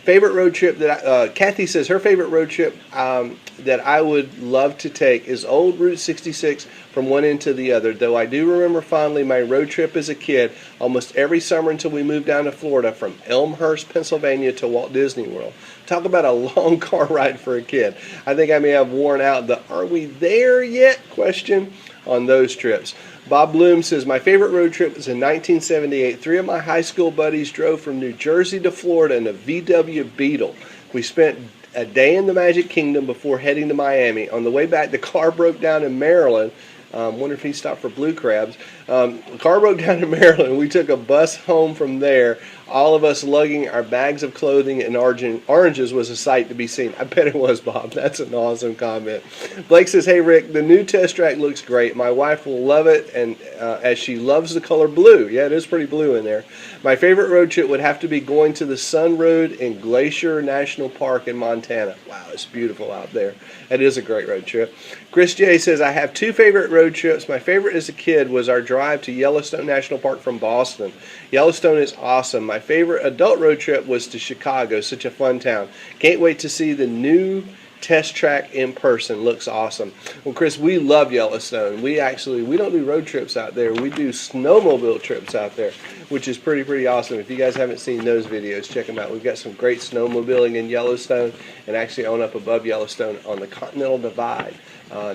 Favorite road trip that Kathy says her favorite road trip that I would love to take is old Route 66 from one end to the other. Though I do remember fondly my road trip as a kid almost every summer until we moved down to Florida from Elmhurst, Pennsylvania to Walt Disney World. Talk about a long car ride for a kid. I think I may have worn out the "are we there yet?" question on those trips. Bob Bloom says, my favorite road trip was in 1978. 3 of my high school buddies drove from New Jersey to Florida in a VW Beetle. We spent a day in the Magic Kingdom before heading to Miami. On the way back, the car broke down in Maryland. Wonder if he stopped for blue crabs. The car broke down in Maryland. We took a bus home from there. All of us lugging our bags of clothing and oranges was a sight to be seen. I bet it was, Bob. That's an awesome comment. Blake says, hey, Rick, the new test track looks great. My wife will love it, and as she loves the color blue. Yeah, it is pretty blue in there. My favorite road trip would have to be going to the Sun Road in Glacier National Park in Montana. Wow, it's beautiful out there. That is a great road trip. Chris J. says, I have 2 favorite road trips. My favorite as a kid was our drive to Yellowstone National Park from Boston. Yellowstone is awesome. My favorite adult road trip was to Chicago. Such a fun town. Can't wait to see the new test track in person. Looks awesome. Well, Chris, we love Yellowstone. We don't do road trips out there. We do snowmobile trips out there, which is pretty awesome. If you guys haven't seen those videos, check them out. We've got some great snowmobiling in Yellowstone and actually on up above Yellowstone on the Continental Divide.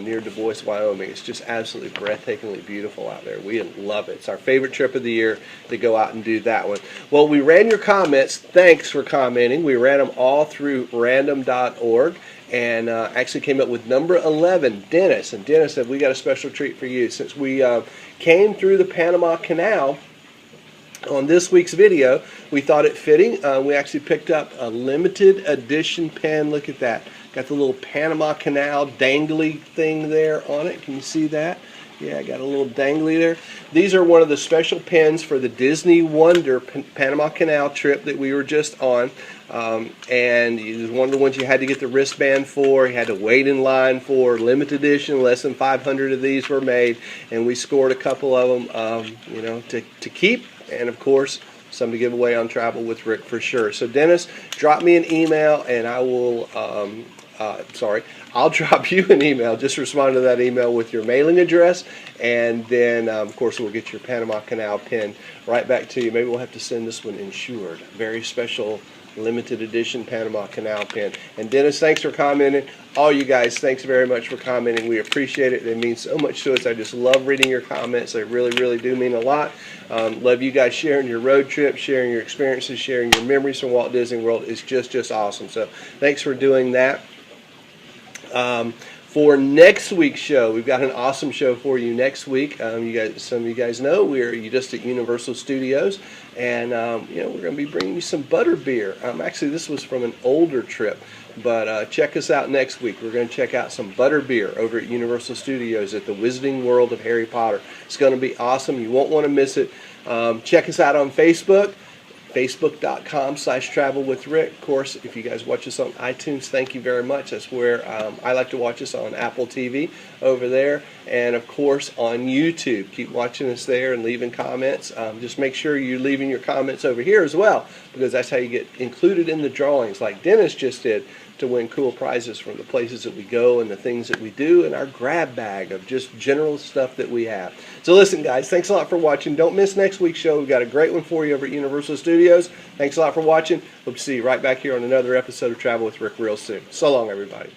Near Du Bois, Wyoming. It's just absolutely breathtakingly beautiful out there. We love it. It's our favorite trip of the year to go out and do that one. Well, we ran your comments. Thanks for commenting. We ran them all through random.org and actually came up with number 11, Dennis. And Dennis said, we got a special treat for you. Since we came through the Panama Canal on this week's video, we thought it fitting. We actually picked up a limited edition pen. Look at that. Got the little Panama Canal dangly thing there on it. Can you see that? Yeah, I got a little dangly there. These are one of the special pens for the Disney Wonder Panama Canal trip that we were just on. And it was one of the ones you had to get the wristband for. You had to wait in line for. Limited edition, less than 500 of these were made. And we scored a couple of them, to keep. And, of course, some to give away on Travel with Rick for sure. So, Dennis, drop me an email, and I will... I'll drop you an email. Just respond to that email with your mailing address, and then, of course, we'll get your Panama Canal pen right back to you. Maybe we'll have to send this one insured. Very special limited edition Panama Canal pen. And Dennis, thanks for commenting. All you guys, thanks very much for commenting. We appreciate it. It means so much to us. I just love reading your comments. They really do mean a lot. Love you guys sharing your road trips, sharing your experiences, sharing your memories from Walt Disney World. It's just awesome. So thanks for doing that. For next week's show, we've got an awesome show for you next week. Some of you guys know we're just at Universal Studios, and we're going to be bringing you some butter beer. Actually, this was from an older trip, but check us out next week. We're going to check out some butter beer over at Universal Studios at the Wizarding World of Harry Potter. It's going to be awesome. You won't want to miss it. Check us out on Facebook. Facebook.com/travelwithrick. Of course, if you guys watch us on iTunes, thank you very much. That's where I like to watch us on Apple TV over there. And, of course, on YouTube. Keep watching us there and leaving comments. Just make sure you're leaving your comments over here as well, because that's how you get included in the drawings, like Dennis just did, to win cool prizes from the places that we go and the things that we do and our grab bag of just general stuff that we have. So listen, guys, thanks a lot for watching. Don't miss next week's show. We've got a great one for you over at Universal Studios. Thanks a lot for watching. Hope to see you right back here on another episode of Travel with Rick real soon. So long, everybody.